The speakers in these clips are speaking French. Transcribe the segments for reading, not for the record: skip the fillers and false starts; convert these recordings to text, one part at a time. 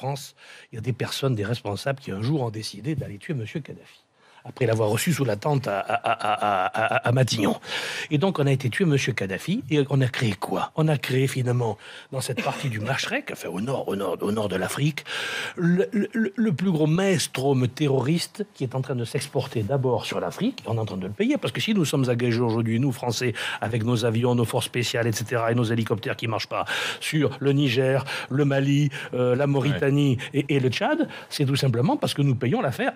France, il y a des personnes, des responsables qui un jour ont décidé d'aller tuer M. Kadhafi, après l'avoir reçu sous la tente à Matignon. Et donc, on a été tuer M. Kadhafi, et on a créé quoi? On a créé, finalement, dans cette partie du Machrek, enfin, au nord de l'Afrique, le plus gros maelstrom terroriste qui est en train de s'exporter d'abord sur l'Afrique, et on est en train de le payer, parce que si nous sommes engagés aujourd'hui, nous, Français, avec nos avions, nos forces spéciales, etc., et nos hélicoptères qui ne marchent pas, sur le Niger, le Mali, la Mauritanie et le Tchad, c'est tout simplement parce que nous payons l'affaire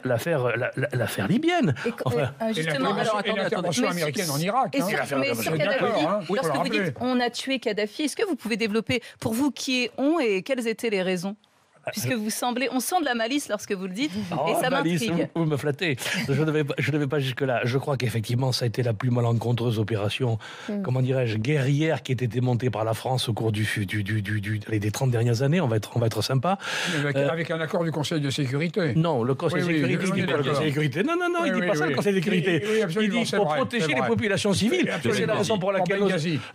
libyenne. Enfin, justement, et l'intervention américaine en Irak. Mais sur Kadhafi, lorsque vous dites on a tué Kadhafi, est-ce que vous pouvez développer pour vous qui ont et quelles étaient les raisons? Puisque on sent de la malice lorsque vous le dites, et ça m'intrigue. Vous me flattez. Je ne vais pas jusque-là. Je crois qu'effectivement, ça a été la plus malencontreuse opération, comment dirais-je, guerrière qui ait été montée par la France au cours des 30 dernières années. On va être sympa. Avec un accord du Conseil de sécurité. Non, le Conseil de sécurité, il dit pas le Conseil de sécurité. Non, il dit pas ça, le Conseil de sécurité. Il dit pour protéger les populations civiles. C'est la raison pour laquelle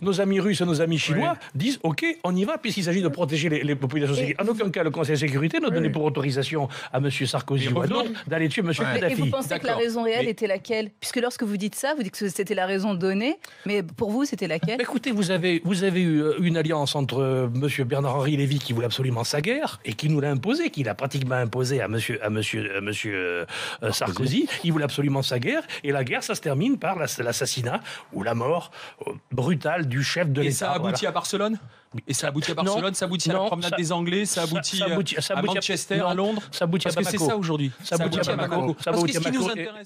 nos amis russes et nos amis chinois disent OK, on y va, puisqu'il s'agit de protéger les populations civiles. En aucun cas, le Conseil de sécurité n'a donné pour autorisation à M. Sarkozy ou à d'autres d'aller tuer M. Kadhafi. Et vous pensez que la raison réelle était laquelle? Puisque lorsque vous dites ça, vous dites que c'était la raison donnée, mais pour vous, c'était laquelle? Écoutez, vous avez eu une alliance entre M. Bernard-Henri Lévy qui voulait absolument sa guerre et qui nous l'a imposée, qui l'a pratiquement imposée à M. Sarkozy. Il voulait absolument sa guerre, et la guerre, ça se termine par l'assassinat ou la mort brutale du chef de l'État. Et ça aboutit à Barcelone? Et ça aboutit à Barcelone, ça aboutit à la promenade des Anglais, ça aboutit à Manchester, à Londres. Ça aboutit à Bamako. Parce que c'est ça aujourd'hui. Ça aboutit à Bamako. Parce que ce qui nous intéresse